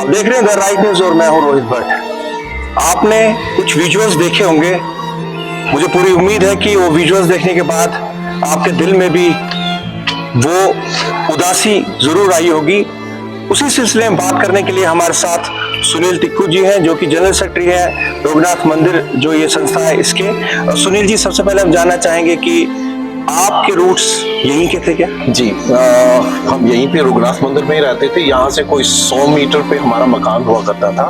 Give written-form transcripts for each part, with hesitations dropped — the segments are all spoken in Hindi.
आप देख रहे हैं द राइट न्यूज और मैं हूं रोहित भट्ट। आपने कुछ विजुअल्स देखे होंगे, मुझे पूरी उम्मीद है कि वो विजुअल्स देखने के बाद आपके दिल में भी वो उदासी जरूर आई होगी। उसी सिलसिले में बात करने के लिए हमारे साथ सुनील टिक्कू जी हैं, जो कि जनरल सेक्रेटरी है रघुनाथ मंदिर जो ये संस्था है इसके। सुनील जी, सबसे पहले हम जानना चाहेंगे कि आपके रूट्स यहीं के थे क्या? जी, हम यहीं पे रघुनाथ मंदिर में ही रहते थे। यहाँ से कोई 100 मीटर पे हमारा मकान हुआ करता था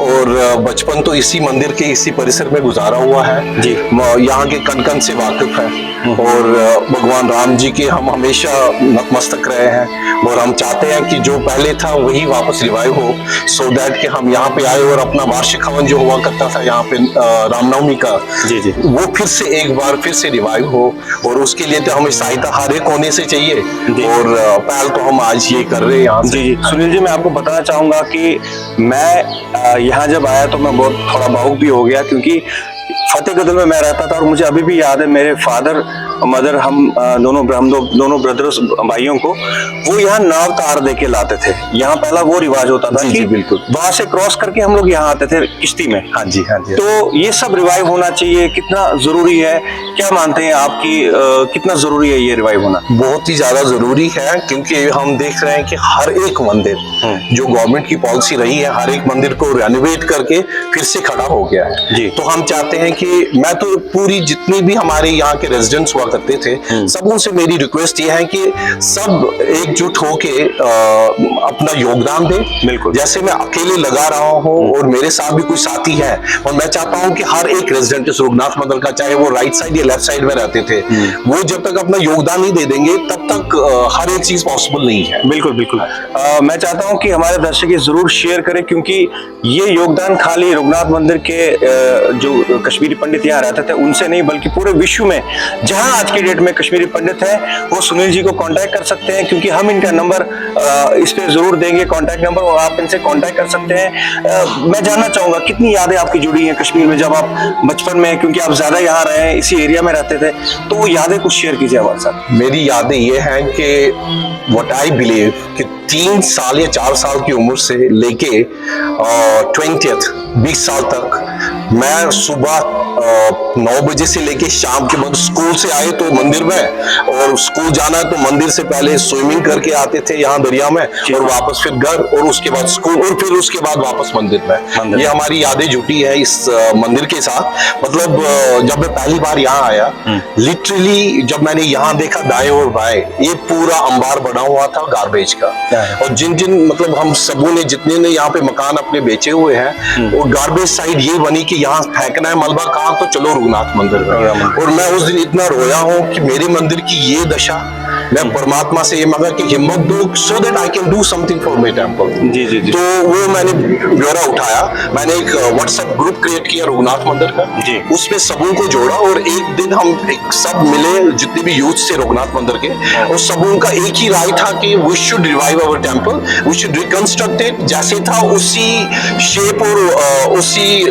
और बचपन तो इसी मंदिर के इसी परिसर में गुजारा हुआ है जी। यहाँ के कण कण से वाकिफ है और भगवान राम जी के हम हमेशा नतमस्तक रहे हैं और हम चाहते हैं कि जो पहले था वही वापस रिवाइव हो, सो दैट कि हम यहाँ पे आए और अपना वार्षिक हवन जो हुआ करता था यहाँ पे रामनवमी का जी जी वो फिर से एक बार फिर से रिवाइव हो। और उसके लिए तो हमें सहायता हर एक होने से चाहिए और पहल तो हम आज ये कर रहे हैं यहाँ से। जी सुनील जी, मैं आपको बताना चाहूंगा कि मैं यहाँ जब आया तो मैं बहुत थोड़ा भावुक भी हो गया, क्योंकि फतेहगढ़ में मैं रहता था और मुझे अभी भी याद है मेरे फादर मदर हम दोनों ब्रदर्स भाइयों को वो यहाँ नाव तार दे के लाते थे। यहाँ पहला वो रिवाज होता था कि बिल्कुल वहां से क्रॉस करके हम लोग यहाँ आते थे किश्ती में। हाँ जी हाँ जी। तो ये सब रिवाइव होना चाहिए, कितना जरूरी है, क्या मानते हैं आपकी कितना जरूरी है ये रिवाइव होना? बहुत ही ज्यादा जरूरी है, क्योंकि हम देख रहे हैं कि हर एक मंदिर जो गवर्नमेंट की पॉलिसी रही है हर एक मंदिर को रेनोवेट करके फिर से खड़ा हो गया है जी। तो हम चाहते हैं कि मैं तो पूरी जितनी भी हमारे यहाँ के रेजिडेंट्स हुआ करते थे सबों से मेरी रिक्वेस्ट ये है कि सब एकजुट होके अपना योगदान दे। बिल्कुल, जैसे मैं अकेले लगा रहा हूँ और मेरे साथ भी कोई साथी है और मैं चाहता हूँ कि हर एक रेजिडेंट इस रघुनाथ मंदिर का, चाहे वो राइट साइड या लेफ्ट साइड में रहते थे, वो जब तक अपना योगदान नहीं दे देंगे तब तक हर एक चीज पॉसिबल नहीं है। बिल्कुल बिल्कुल। मैं चाहता हूँ कि हमारे दर्शक जरूर शेयर करें, क्योंकि ये योगदान खाली रघुनाथ मंदिर के जो कश्मीरी पंडित यहाँ रहते थे उनसे नहीं, बल्कि पूरे विश्व में जहाँ आज की डेट में कश्मीरी पंडित हैं वो सुनील जी को कांटेक्ट कर सकते हैं, क्योंकि हम इनका नंबर इस पे जरूर देंगे, कांटेक्ट नंबर, और आप इनसे कांटेक्ट कर सकते हैं। मैं जानना चाहूंगा कितनी यादें आपकी जुड़ी हैं कश्मीर में, जब आप बचपन में, क्योंकि आप ज्यादा यहाँ रहे हैं, इसी एरिया में रहते थे, तो वो यादें कुछ शेयर कीजिए हमारे साथ। मेरी यादें ये हैं कि व्हाट आई बिलीव कि 3 साल या 4 साल की उम्र से लेके 20 साल तक मैं सुबह 9 बजे से लेके शाम के बाद स्कूल से आए तो मंदिर में, और स्कूल जाना है तो मंदिर से पहले स्विमिंग करके आते थे यहाँ दरिया में और वापस फिर घर और उसके बाद स्कूल और फिर उसके बाद वापस मंदिर में। ये हमारी यादें जुटी है इस मंदिर के साथ। मतलब जब मैं पहली बार यहाँ आया, लिटरली जब मैंने यहाँ देखा दाएं और बाएं, ये पूरा अंबार बना हुआ था गार्बेज का, और जिन मतलब हम सबों ने जितने ने यहाँ पे मकान अपने बेचे हुए हैं, और गार्बेज साइड ये बनी कि यहाँ फेंकना है मलबा कहाँ, तो चलो रघुनाथ मंदिर में। और मैं उस दिन इतना रोया हूँ कि मेरे मंदिर की ये दशा, मैं परमात्मा से ये मांगा कि हिम्मत दो so that I can do something for my temple. जी जी जी। तो वो मैंने ब्यौरा उठाया, मैंने एक व्हाट्सएप ग्रुप क्रिएट किया रघुनाथ मंदिर का जी, उसमें सबों को जोड़ा और एक दिन हम सब मिले, जितने भी यूथ से रघुनाथ मंदिर के, और सबों का एक ही राय था कि we should revive our temple, we should reconstruct it जैसे था उसी शेप और उसी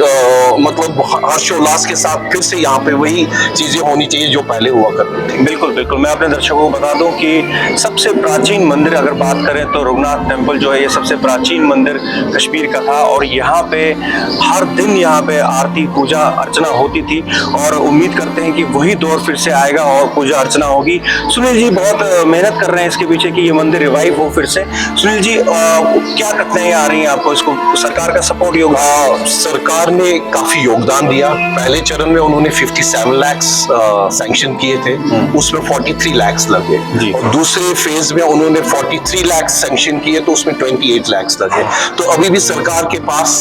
मतलब हर्षोल्लास के साथ फिर से यहाँ पे वही चीजें होनी चाहिए जो पहले हुआ करती थी। बिल्कुल बिल्कुल। मैं अपने दर्शकों को बता दूं कि सबसे प्राचीन मंदिर अगर बात करें तो रघुनाथ टेम्पल जो है ये सबसे प्राचीन मंदिर कश्मीर का था, और यहाँ पे हर दिन यहाँ पे आरती पूजा अर्चना होती थी, और उम्मीद करते हैं कि वही दौर फिर से आएगा और पूजा अर्चना होगी। सुनील जी बहुत मेहनत कर रहे हैं इसके पीछे कि ये मंदिर रिवाइव हो फिर से। सुनील जी क्या कठिनाइयाँ आ रही हैं आपको, इसको सरकार का सपोर्ट योगदान? सरकार ने काफी योगदान दिया। पहले चरण में उन्होंने 57 लाख सैंक्शन किए थे, उसमें 43 लाख लगे, और दूसरे फेज में उन्होंने 43 लाख सैंक्शन किए तो उसमें 28 लाख लगे। तो अभी भी सरकार के पास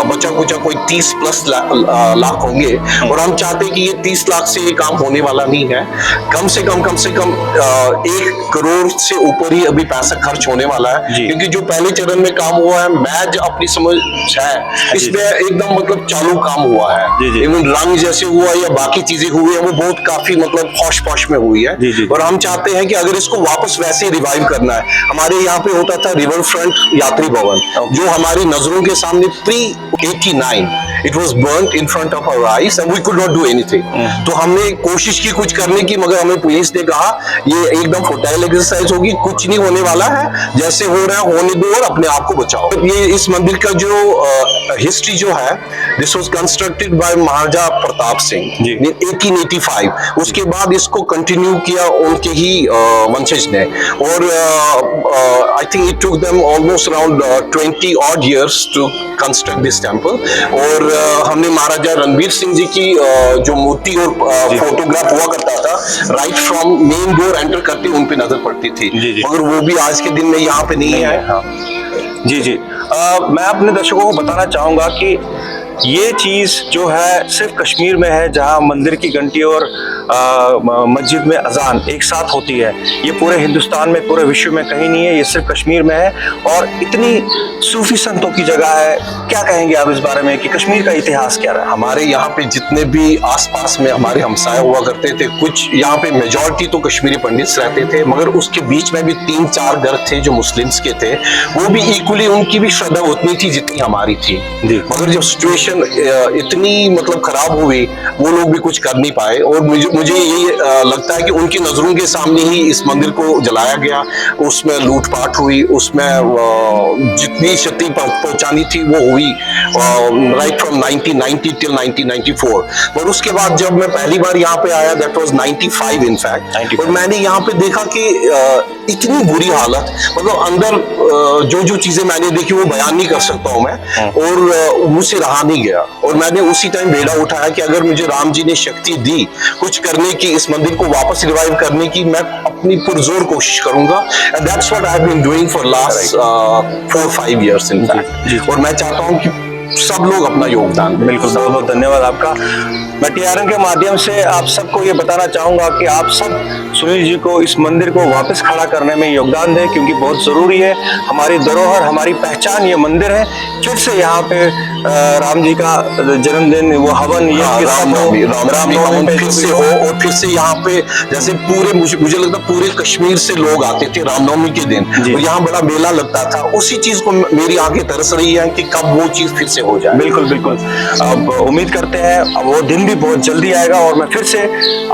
बचा कुचा कोई 30+ लाख होंगे, और हम चाहते हैं कि ये 30 लाख से ये काम होने वाला नहीं है। कम से कम 1 करोड़ से ऊपर ही अभी पैसा खर्च होने वाला है, क्योंकि जो पहले चरण में काम हुआ है, मैं जो अपनी समझ है इसमें एकदम मतलब चालू काम हुआ है। इवन रंग जैसे हुआ या बाकी चीजें हुई है वो बहुत काफी मतलब पॉश में हुई है, और हम चाहते हैं कि अगर इसको वापस वैसे रिवाइव करना है, हमारे यहाँ पे होता था रिवर फ्रंट यात्री भवन, जो हमारी नजरों के सामने pre 89 it was burned in front of our eyes and we could not do anything. तो हमने कोशिश की कुछ करने की, मगर हमें पुलिस ने कहा ये एकदम फुटाइल एक्सरसाइज होगी, कुछ नहीं होने वाला है, जैसे हो रहा है होने दो और अपने आप को बचाओ। ये इस मंदिर का जो हिस्ट्री जो है, दिस वाज कंस्ट्रक्टेड बाय महाराजा प्रताप सिंह जी। 1885। उसके बाद इसको कंटिन्यू किया उनके ही वंशज ने, और I think it took them almost around 20 odd years to construct this temple. और हमने महाराजा रणबीर सिंह जी की जो मूर्ति और फोटोग्राफ हुआ करता था, right from main door enter करते उन पे नजर पड़ती थी, जी। मगर वो भी आज के दिन में यहाँ पे नहीं है। हाँ। जी जी, मैं अपने दर्शकों को बताना चाहूंगा कि ये चीज जो है सिर्फ कश्मीर में है, जहां मंदिर की घंटी और मस्जिद में अजान एक साथ होती है। ये पूरे हिंदुस्तान में, पूरे विश्व में कहीं नहीं है, ये सिर्फ कश्मीर में है। और इतनी सूफी संतों की जगह है, क्या कहेंगे आप इस बारे में कि कश्मीर का इतिहास क्या रहा? हमारे यहाँ पे जितने भी आसपास में हमारे हमसाए हुआ करते थे, कुछ यहाँ पे मेजॉरिटी तो कश्मीरी पंडित रहते थे, मगर उसके बीच में भी 3-4 घर थे जो मुस्लिम्स के थे, वो भी इक्वली, उनकी भी श्रद्धा उतनी थी जितनी हमारी थी। मगर जब सिचुएशन इतनी मतलब खराब हुई, वो लोग भी कुछ कर नहीं पाए। और मुझे ये लगता है कि उनकी नजरों के सामने ही इस मंदिर को जलाया गया, उसमें लूटपाट हुई, उसमें जितनी क्षति पहुंचानी थी वो हुई, राइट फ्रॉम 1990 टिल 1994। और उसके बाद जब मैं पहली बार यहाँ पे आया, दैट वाज 95 इनफैक्ट, और मैंने यहाँ पे देखा कि इतनी बुरी हालत, मतलब अंदर जो चीजें मैंने देखी वो बयान नहीं कर सकता हूँ मैं, और मुझसे रहा नहीं गया। और मैंने उसी टाइम बेड़ा उठाया कि अगर मुझे राम जी ने शक्ति दी कुछ करने की, इस मंदिर को वापस रिवाइव करने की, मैं अपनी पुरजोर कोशिश करूंगा। And that's what I have been doing for last 4-5 years in fact. और मैं चाहता हूँ कि सब लोग अपना योगदान दें। बिल्कुल, बहुत बहुत धन्यवाद आपका। मैं TRN के माध्यम से आप सबको ये बताना चाहूंगा कि आप सब सुनील जी को, इस मंदिर को वापस खड़ा करने में योगदान दें, क्योंकि बहुत जरूरी है। हमारी धरोहर, हमारी पहचान ये मंदिर है। फिर से यहाँ पे राम जी का जन्मदिन, वो हवन, ये रामनवमी फिर से हो, और फिर से यहाँ पे जैसे पूरे, मुझे लगता पूरे कश्मीर से लोग आते थे रामनवमी के दिन, और यहाँ बड़ा मेला लगता था। उसी चीज को मेरी आंखें तरस रही है कि कब वो चीज फिर से हो जाए। बिल्कुल बिल्कुल, अब उम्मीद करते हैं अब वो दिन भी बहुत जल्दी आएगा। और मैं फिर से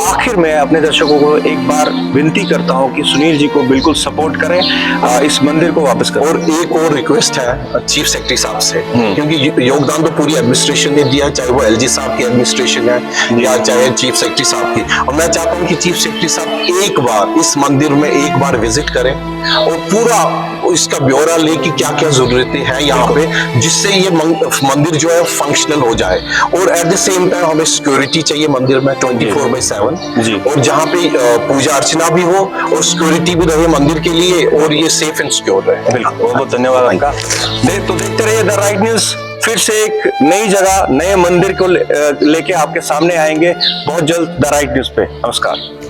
आखिर में अपने दर्शकों को एक बार विनती करता हूं कि सुनील जी को बिल्कुल सपोर्ट करें, इस मंदिर को वापस करें। और एक और रिक्वेस्ट है चीफ सेक्रेटरी साहब से, क्योंकि योगदान तो पूरी एडमिनिस्ट्रेशन ने दिया, चाहे वो LG साहब की एडमिनिस्ट्रेशन है या चाहे चीफ सेक्रेटरी साहब की। और मैं चाहता हूँ कि चीफ सेक्रेटरी साहब एक बार इस मंदिर में एक बार विजिट करें और पूरा इसका ब्यौरा ले कि क्या क्या जरूरतें हैं यहाँ पे, जिससे ये मंदिर जो है फंक्शनल हो जाए। और एट द सेम टाइम हमें सिक्योरिटी चाहिए मंदिर में 24/7, और जहाँ पे पूजा अर्चना भी हो और सिक्योरिटी भी रहे मंदिर के लिए, और ये सेफ एंड सिक्योर रहे। बिल्कुल, बहुत बहुत धन्यवाद आपका। देखते रहिए द राइट न्यूज। फिर से एक नई जगह, नए मंदिर को लेके आपके सामने आएंगे बहुत जल्द द राइट न्यूज पे। नमस्कार।